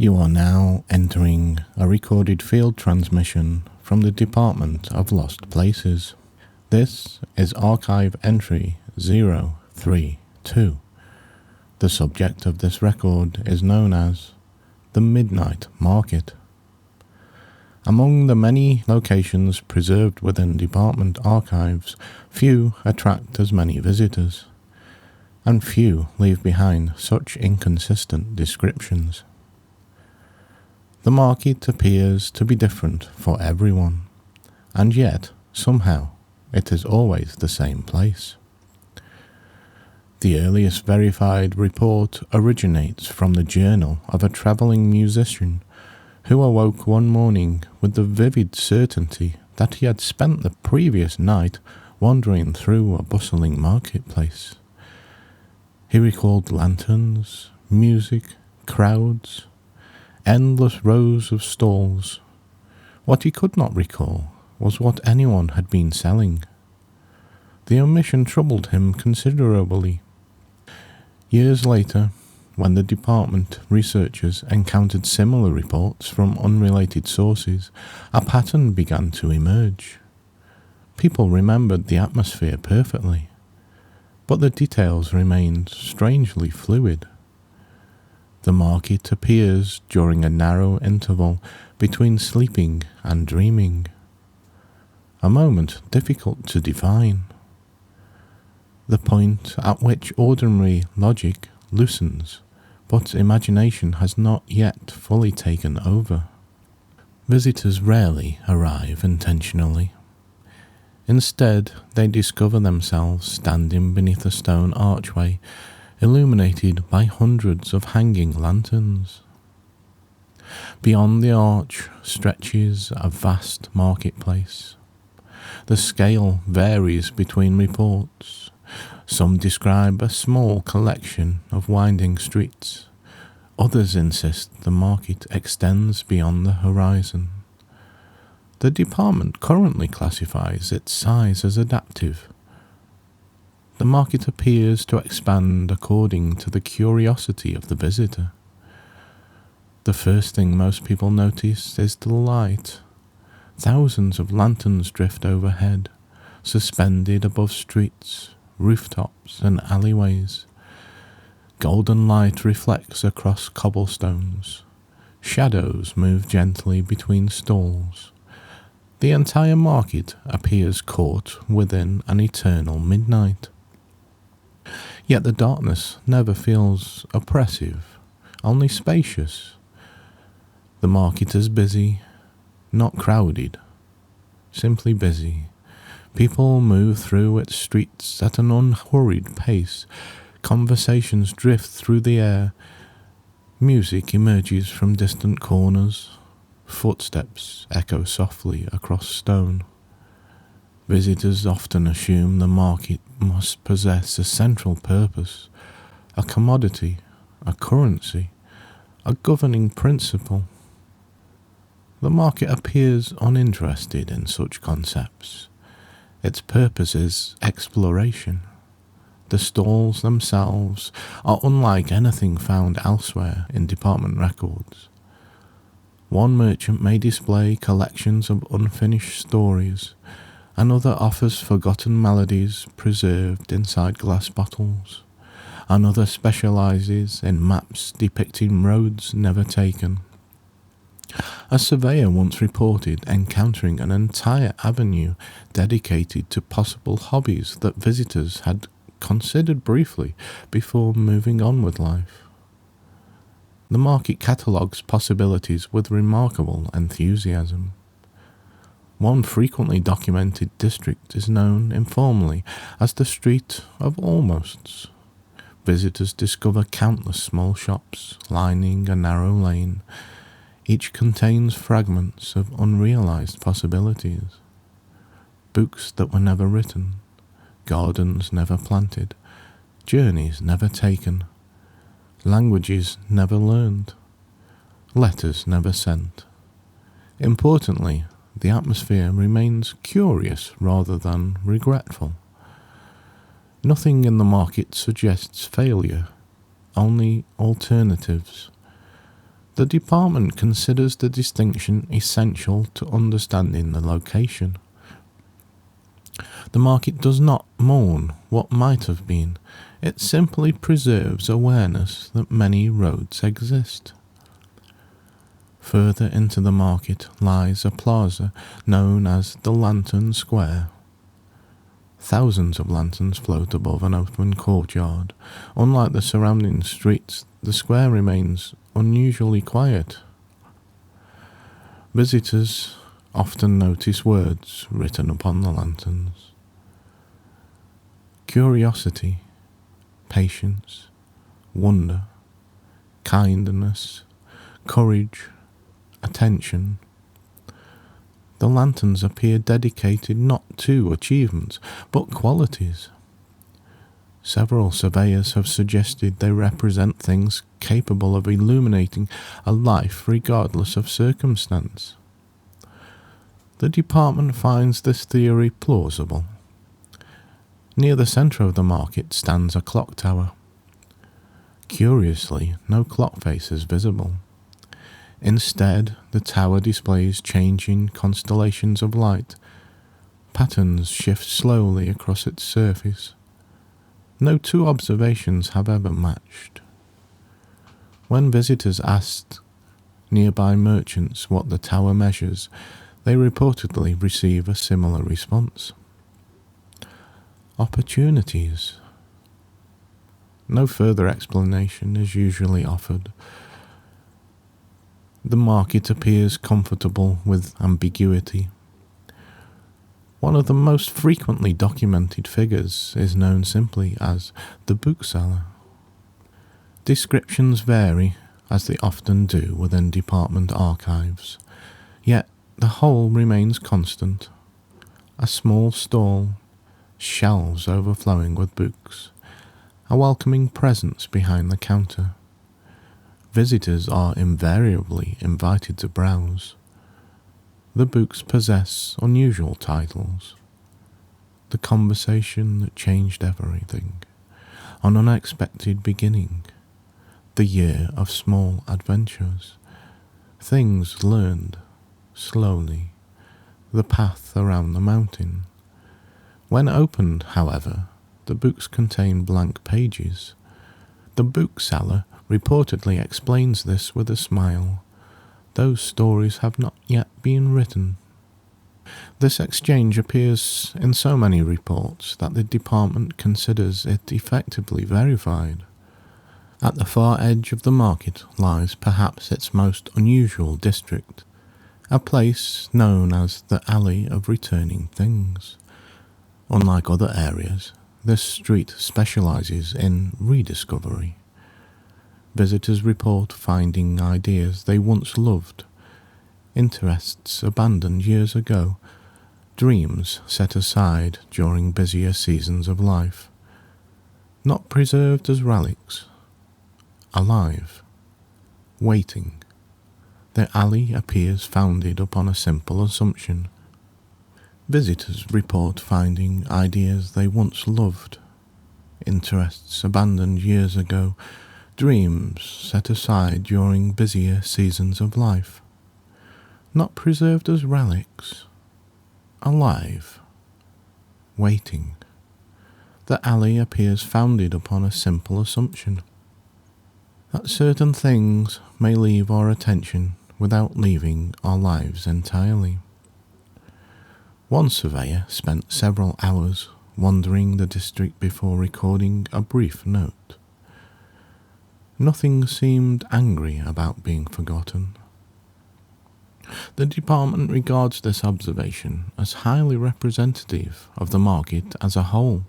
You are now entering a recorded field transmission from the Department of Lost Places. This is archive entry 032. The subject of this record is known as the Midnight Market. Among the many locations preserved within department archives, few attract as many visitors, and few leave behind such inconsistent descriptions. The market appears to be different for everyone, and yet, somehow, it is always the same place. The earliest verified report originates from the journal of a travelling musician who awoke one morning with the vivid certainty that he had spent the previous night wandering through a bustling marketplace. He recalled lanterns, music, crowds, endless rows of stalls. What he could not recall was what anyone had been selling. The omission troubled him considerably. Years later, when the department researchers encountered similar reports from unrelated sources, a pattern began to emerge. People remembered the atmosphere perfectly, but the details remained strangely fluid. The market appears during a narrow interval between sleeping and dreaming, a moment difficult to define. The point at which ordinary logic loosens, but imagination has not yet fully taken over. Visitors rarely arrive intentionally. Instead, they discover themselves standing beneath a stone archway illuminated by hundreds of hanging lanterns. Beyond the arch stretches a vast marketplace. The scale varies between reports. Some describe a small collection of winding streets. Others insist the market extends beyond the horizon. The department currently classifies its size as adaptive. The market appears to expand according to the curiosity of the visitor. The first thing most people notice is the light. Thousands of lanterns drift overhead, suspended above streets, rooftops, and alleyways. Golden light reflects across cobblestones. Shadows move gently between stalls. The entire market appears caught within an eternal midnight. Yet the darkness never feels oppressive, only spacious. The market is busy, not crowded, simply busy. People move through its streets at an unhurried pace. Conversations drift through the air. Music emerges from distant corners. Footsteps echo softly across stone. Visitors often assume the market must possess a central purpose, a commodity, a currency, a governing principle. The market appears uninterested in such concepts. Its purpose is exploration. The stalls themselves are unlike anything found elsewhere in department records. One merchant may display collections of unfinished stories. Another offers forgotten melodies preserved inside glass bottles. Another specializes in maps depicting roads never taken. A surveyor once reported encountering an entire avenue dedicated to possible hobbies that visitors had considered briefly before moving on with life. The market catalogues possibilities with remarkable enthusiasm. One frequently documented district is known informally as the Street of Almosts. Visitors discover countless small shops lining a narrow lane. Each contains fragments of unrealized possibilities. Books that were never written, gardens never planted, journeys never taken, languages never learned, letters never sent. Importantly, the atmosphere remains curious rather than regretful. Nothing in the market suggests failure, only alternatives. The department considers the distinction essential to understanding the location. The market does not mourn what might have been, it simply preserves awareness that many roads exist. Further into the market lies a plaza known as the Lantern Square. Thousands of lanterns float above an open courtyard. Unlike the surrounding streets, the square remains unusually quiet. Visitors often notice words written upon the lanterns. Curiosity, patience, wonder, kindness, courage, attention. The lanterns appear dedicated not to achievements, but qualities. Several surveyors have suggested they represent things capable of illuminating a life regardless of circumstance. The department finds this theory plausible. Near the centre of the market stands a clock tower. Curiously, no clock face is visible. Instead, the tower displays changing constellations of light. Patterns shift slowly across its surface. No two observations have ever matched. When visitors asked nearby merchants what the tower measures, they reportedly receive a similar response. Opportunities. No further explanation is usually offered. The market appears comfortable with ambiguity. One of the most frequently documented figures is known simply as the bookseller. Descriptions vary, as they often do within department archives, yet the whole remains constant. A small stall, shelves overflowing with books, a welcoming presence behind the counter. Visitors are invariably invited to browse. The books possess unusual titles. The Conversation That Changed Everything, An Unexpected Beginning, The Year of Small Adventures, Things Learned Slowly, The Path Around the Mountain. When opened, however, the books contain blank pages. The bookseller reportedly explains this with a smile. Those stories have not yet been written. This exchange appears in so many reports that the department considers it effectively verified. At the far edge of the market lies perhaps its most unusual district, a place known as the Alley of Returning Things. Unlike other areas, this street specializes in rediscovery. Visitors report finding ideas they once loved, interests abandoned years ago, dreams set aside during busier seasons of life, not preserved as relics, alive, waiting. The alley appears founded upon a simple assumption. Visitors report finding ideas they once loved, interests abandoned years ago, dreams set aside during busier seasons of life, not preserved as relics, alive, waiting. The alley appears founded upon a simple assumption that certain things may leave our attention without leaving our lives entirely. One surveyor spent several hours wandering the district before recording a brief note. Nothing seemed angry about being forgotten. The department regards this observation as highly representative of the market as a whole.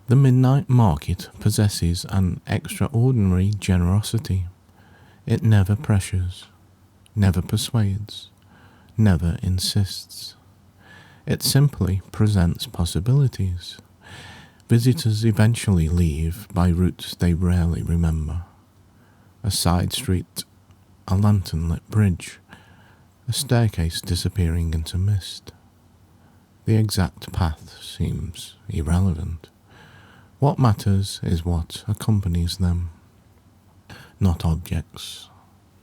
The midnight market possesses an extraordinary generosity. It never pressures, never persuades, never insists. It simply presents possibilities. Visitors eventually leave by routes they rarely remember. A side street, a lantern-lit bridge, a staircase disappearing into mist. The exact path seems irrelevant. What matters is what accompanies them, not objects,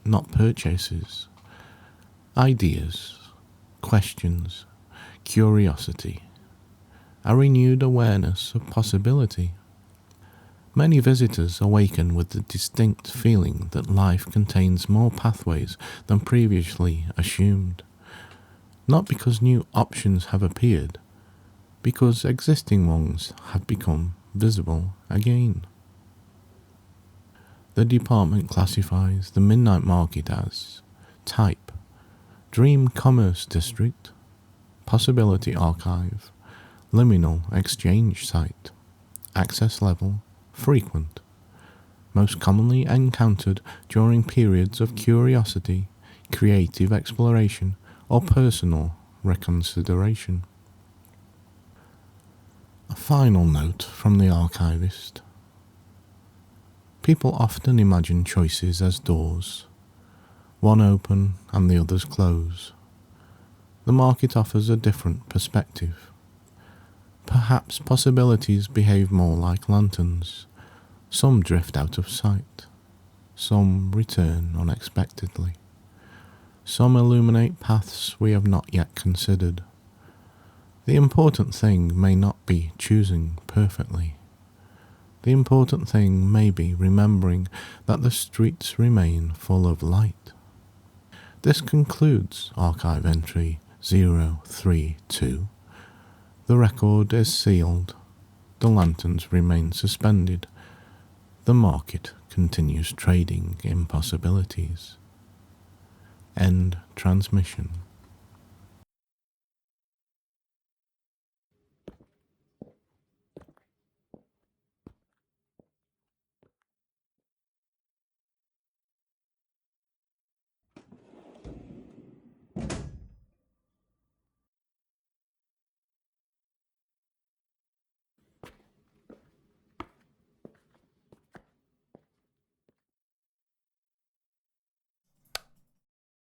not purchases. Ideas, questions, curiosity, a renewed awareness of possibility. Many visitors awaken with the distinct feeling that life contains more pathways than previously assumed, not because new options have appeared, because existing ones have become visible again. The department classifies the Midnight Market as type, Dream Commerce District, Possibility Archive, Liminal Exchange Site, Access Level, Frequent, most commonly encountered during periods of curiosity, creative exploration, or personal reconsideration. A final note from the archivist. People often imagine choices as doors, one open and the others close. The market offers a different perspective. Perhaps possibilities behave more like lanterns. Some drift out of sight. Some return unexpectedly. Some illuminate paths we have not yet considered. The important thing may not be choosing perfectly. The important thing may be remembering that the streets remain full of light. This concludes archive entry 032. The record is sealed. The lanterns remain suspended. The market continues trading in possibilities. End transmission.